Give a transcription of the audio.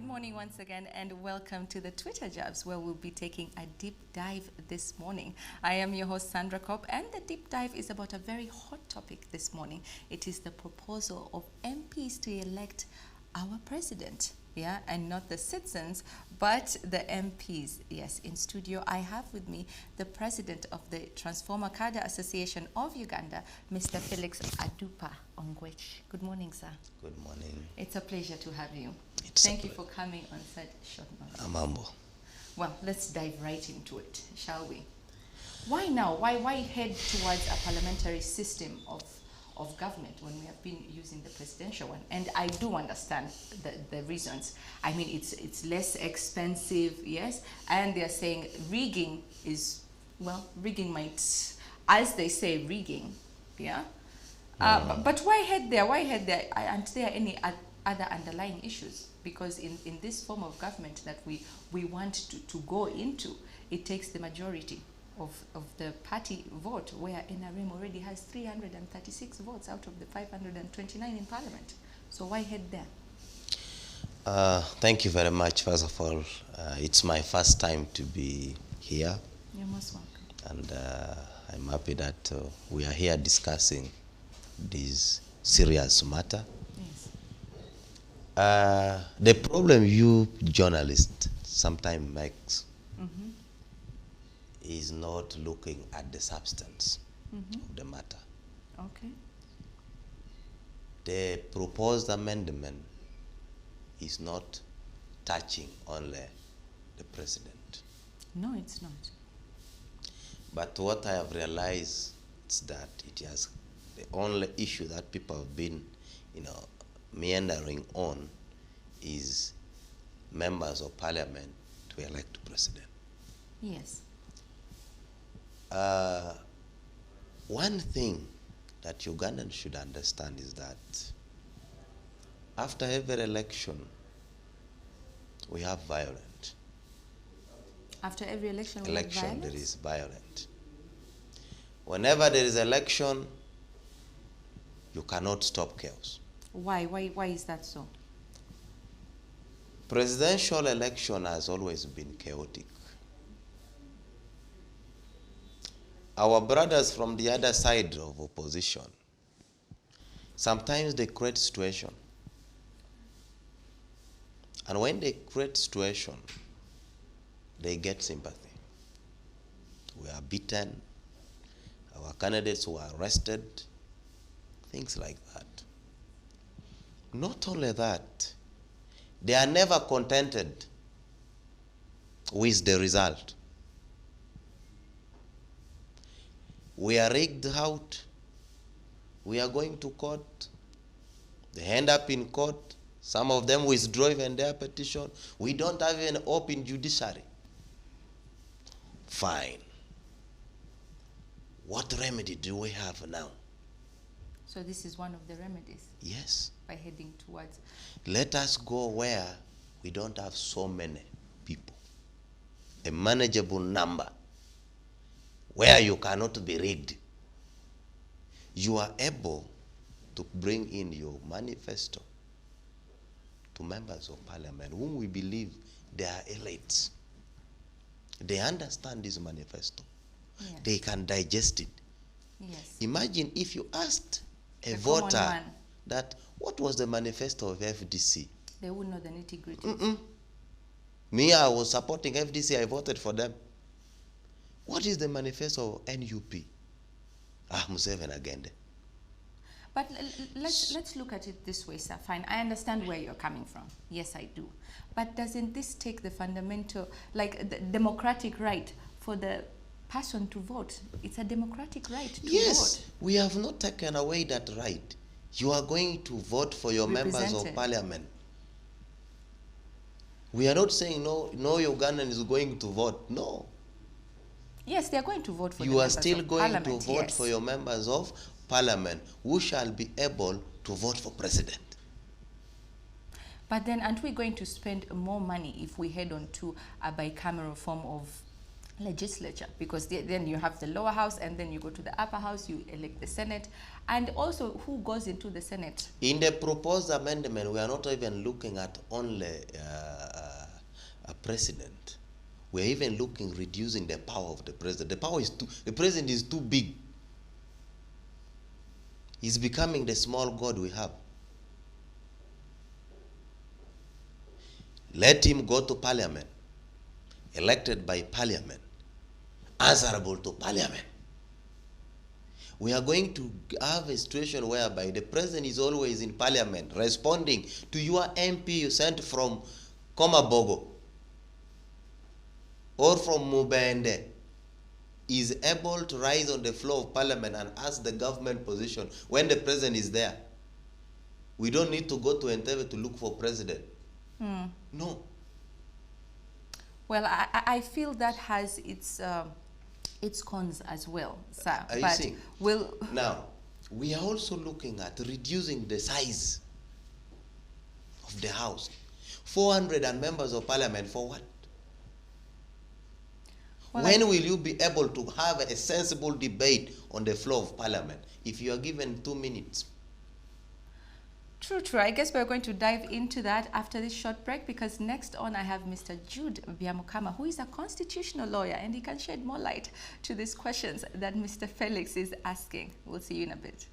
Good morning once again, and welcome to the Twitter Jabs, where we'll be taking a deep dive this morning. I am your host, Sandra Kopp, and the deep dive is about a very hot topic this morning. It is the proposal of MPs to elect our president, and not the citizens, but the MPs. Yes, in studio, I have with me the president of the Transformer Cadre Association of Uganda, Mr. Felix Adupa Ongwech. Good morning, sir. Good morning. It's a pleasure to have you. Thank you for coming on such short notice. I'm humble. Well, let's dive right into it, shall we? Why now? Why head towards a parliamentary system of government when we have been using the presidential one? And I do understand the reasons. I mean, it's less expensive, yes, and they're saying rigging is, well, rigging might, as they say, rigging, yeah? But why head there? Why head there? Aren't there any other underlying issues? Because in this form of government that we want to go into, it takes the majority of the party vote, where NRM already has 336 votes out of the 529 in parliament. So why head there? Thank you very much. First of all, it's my first time to be here. You're most welcome. And I'm happy that we are here discussing this serious matter. Yes. The problem you journalists sometimes makes is not looking at the substance of the matter. Okay. The proposed amendment is not touching only the president. No, it's not. But what I have realized is that it has the only issue that people have been, meandering on is members of parliament to elect president. Yes. One thing that Ugandans should understand is that after every election, we have violence. After every election, we have violence? There is violence. Whenever there is election, you cannot stop chaos. Why is that so? Presidential election has always been chaotic. Our brothers from the other side of opposition, sometimes they create situation. And when they create situation, they get sympathy. We are beaten, our candidates were arrested, things like that. Not only that, they are never contented with the result. We are rigged out. We are going to court. They end up in court. Some of them withdraw even their petition. We don't have an open judiciary. Fine. What remedy do we have now? So this is one of the remedies? Yes. By heading towards? Let us go where we don't have so many people. A manageable number. Where you cannot be rigged. You are able to bring in your manifesto to members of parliament whom we believe they are elites. They understand this manifesto. Yes. They can digest it. Yes. Imagine if you asked a voter that, what was the manifesto of FDC? They would know the nitty-gritty. Me, I was supporting FDC, I voted for them. What is the manifesto of NUP? Museveni again. But let's look at it this way, sir. Fine, I understand where you're coming from. Yes, I do. But doesn't this take the fundamental, like the democratic right for the person to vote? It's a democratic right to vote. Yes, we have not taken away that right. You are going to vote for your members of parliament. We are not saying no Ugandan is going to vote. No. Yes, they are going to vote for you the are members still of going parliament, to vote yes. for your members of parliament who shall be able to vote for president. But then aren't we going to spend more money if we head on to a bicameral form of legislature, because then you have the lower house and then you go to the upper house, you elect the Senate, and also who goes into the Senate. In the proposed amendment, we are not even looking at only a president. We are even looking reducing the power of the president. The president is too big. He's becoming the small god we have. Let him go to parliament, elected by parliament, answerable to parliament. We are going to have a situation whereby the president is always in parliament responding to your MP you sent from Komabogo or from Mubende, is able to rise on the floor of parliament and ask the government position when the president is there. We don't need to go to Entebbe to look for president. No. Well, I feel that has its cons as well, sir. Are you but seeing? Now, we are also looking at reducing the size of the house. 400 and members of parliament for what? Well, when will you be able to have a sensible debate on the floor of parliament if you are given 2 minutes? True. I guess we're going to dive into that after this short break, because next on I have Mr. Jude Biamukama, who is a constitutional lawyer, and he can shed more light to these questions that Mr. Felix is asking. We'll see you in a bit.